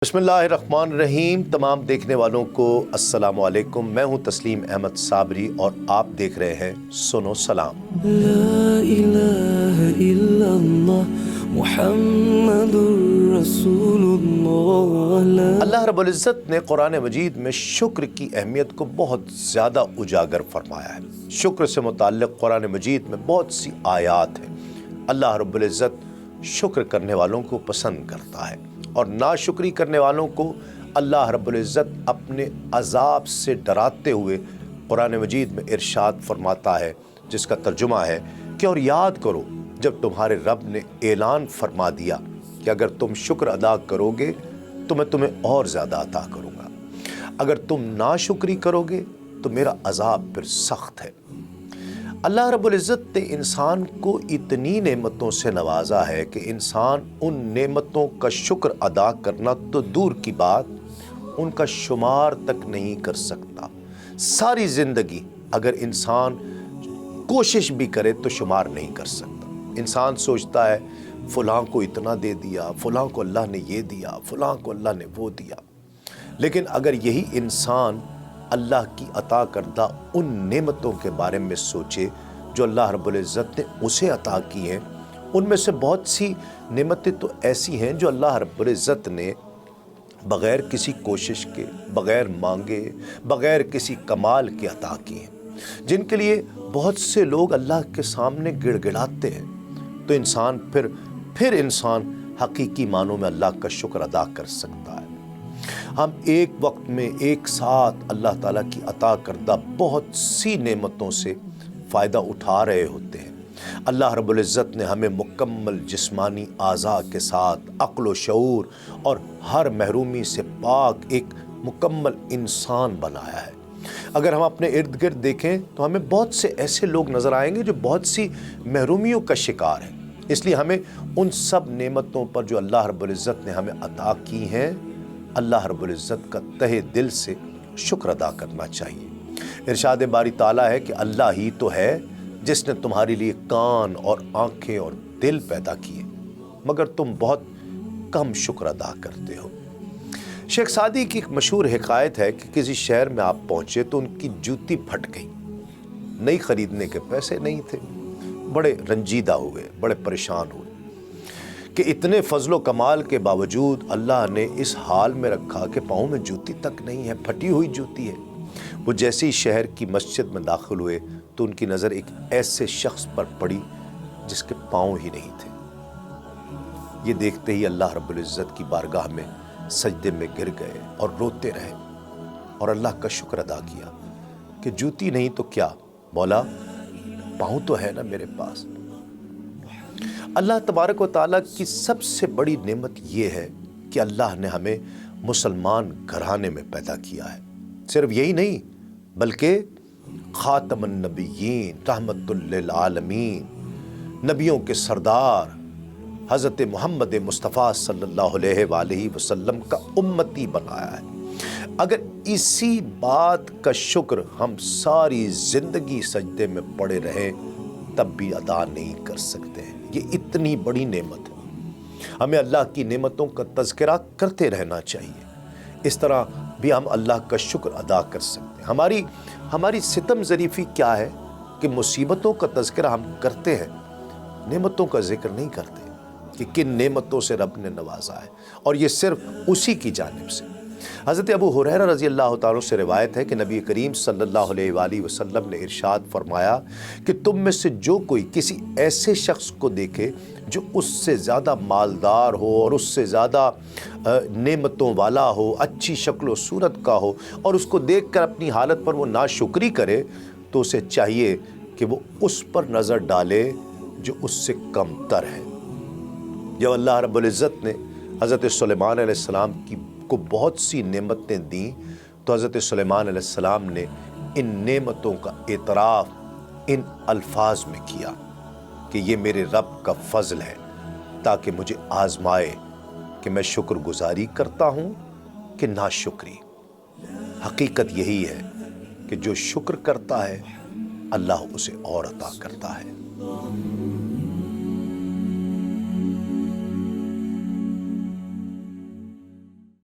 बिस्मिल्लाहिर्रहमानिर्रहीम। तमाम देखने वालों को अस्सलाम वालेकुम। मैं हूं तस्लीम अहमद साबरी और आप देख रहे हैं सुनो सलाम। ला इलाहा इल्लल्लाह मुहम्मदुर रसूलुल्लाह। अल्लाह रब्बुल इज़्ज़त ने कुरान मजीद में शुक्र की अहमियत को बहुत ज़्यादा उजागर फरमाया है। शुक्र से मुताल्लिक़ कुरान मजीद में बहुत सी आयात हैं। अल्लाह रब्बुल इज़्ज़त शुक्र करने वालों को पसंद करता है और नाशुक्री करने वालों को अल्लाह रब्बुल इज़्ज़त अपने अज़ाब से डराते हुए कुरान मजीद में इरशाद फरमाता है, जिसका तर्जुमा है कि और याद करो जब तुम्हारे रब ने ऐलान फरमा दिया कि अगर तुम शुक्र अदा करोगे तो मैं तुम्हें और ज़्यादा अता करूँगा, अगर तुम नाशुक्री करोगे तो मेरा अज़ाब फिर सख्त है। अल्लाह रब्बुल इज़्ज़त ने इंसान को इतनी नेमतों से नवाजा है कि इंसान उन नेमतों का शुक्र अदा करना तो दूर की बात, उनका शुमार तक नहीं कर सकता। सारी ज़िंदगी अगर इंसान कोशिश भी करे तो शुमार नहीं कर सकता। इंसान सोचता है फ़लाँ को इतना दे दिया, फ़लाँ को अल्लाह ने ये दिया, फ़लाँ को अल्लाह ने वो दिया। लेकिन अगर यही इंसान अल्लाह की अता करदा उन नेमतों के बारे में सोचे जो अल्लाह रब्बुल इज़्ज़त ने उसे अता की हैं, उनमें से बहुत सी नेमतें तो ऐसी हैं जो अल्लाह रब्बुल इज़्ज़त ने बग़ैर किसी कोशिश के, बग़ैर मांगे, बग़ैर किसी कमाल के अता की हैं, जिनके लिए बहुत से लोग अल्लाह के सामने गिड़गिड़ाते हैं। तो इंसान फिर इंसान हकीकी मानों में अल्लाह का शुक्र अदा कर सकता है। हम एक वक्त में एक साथ अल्लाह ताला की अता करदा बहुत सी नेमतों से फ़ायदा उठा रहे होते हैं। अल्लाह रब्बुल इज़्ज़त ने हमें मुकम्मल जिस्मानी आज़ा के साथ अक़्ल व शऊर और हर महरूमी से पाक एक मुकम्मल इंसान बनाया है। अगर हम अपने इर्द गिर्द देखें तो हमें बहुत से ऐसे लोग नज़र आएंगे जो बहुत सी महरूमियों का शिकार हैं। इसलिए हमें उन सब नेमतों पर जो अल्लाह रब्बुल इज़्ज़त ने हमें अता की हैं, अल्लाह रब्बुल इज़्ज़त का तहे दिल से शुक्र अदा करना चाहिए। इरशाद बारी ताला है कि अल्लाह ही तो है जिसने तुम्हारे लिए कान और आँखें और दिल पैदा किए, मगर तुम बहुत कम शुक्र अदा करते हो। शेख सादी की एक मशहूर हिकायत है कि किसी शहर में आप पहुँचे तो उनकी जूती फट गई, नई खरीदने के पैसे नहीं थे, बड़े रंजीदा हुए, बड़े परेशान हुए कि इतने फजलो कमाल के बावजूद अल्लाह ने इस हाल में रखा कि पाँव में जूती तक नहीं है, फटी हुई जूती है। वो जैसे ही शहर की मस्जिद में दाखिल हुए तो उनकी नज़र एक ऐसे शख्स पर पड़ी जिसके पाँव ही नहीं थे। ये देखते ही अल्लाह रब्बुल इज़्ज़त की बारगाह में सजदे में गिर गए और रोते रहे और अल्लाह का शुक्र अदा किया कि जूती नहीं तो क्या मौला, पाँव तो है ना मेरे पास। अल्लाह तबारक व तआला की सबसे बड़ी नेमत ये है कि अल्लाह ने हमें मुसलमान घराने में पैदा किया है। सिर्फ यही नहीं बल्कि ख़ातमुन नबिय्यीन, रहमतुल लिल आलमीन, नबियों के सरदार हज़रत मोहम्मद मुस्तफ़ा सल्लल्लाहु अलैहि वसल्लम का उम्मती बनाया है। अगर इसी बात का शुक्र हम सारी ज़िंदगी सजदे में पड़े रहें तब भी अदा नहीं कर सकते हैं। ये इतनी बड़ी नेमत है, हमें अल्लाह की नेमतों का तज़किरा करते रहना चाहिए। इस तरह भी हम अल्लाह का शुक्र अदा कर सकते हैं। हमारी सितम ज़रीफ़ी क्या है कि मुसीबतों का तज़किरा हम करते हैं, नेमतों का ज़िक्र नहीं करते कि किन नेमतों से रब ने नवाजा है, और ये सिर्फ उसी की जानिब से। हज़रत अबू हुरैरा रज़ी अल्लाह तआला से रिवायत है कि नबी करीम सल्लल्लाहु अलैहि वसल्लम ने इरशाद फरमाया कि तुम में से जो कोई किसी ऐसे शख्स को देखे जो उससे ज़्यादा मालदार हो और उससे ज़्यादा नेमतों वाला हो, अच्छी शक्ल व सूरत का हो, और उसको देखकर अपनी हालत पर वो नाशुक्री करे, तो उसे चाहिए कि वो उस पर नज़र डाले जो उससे कमतर है। जब अल्लाह रब्बुल इज़्ज़त ने हज़रत सुलेमान अलैहिस्सलाम को बहुत सी नेमतें दी तो हज़रत सुलेमान अलैहिस्सलाम ने इन नेमतों का एतराफ़ इन अल्फाज में किया कि ये मेरे रब का फ़ज़ल है ताकि मुझे आज़माए कि मैं शुक्रगुज़ारी करता हूँ कि नाशुक्री। हकीकत यही है कि जो शुक्र करता है अल्लाह उसे और अता करता है।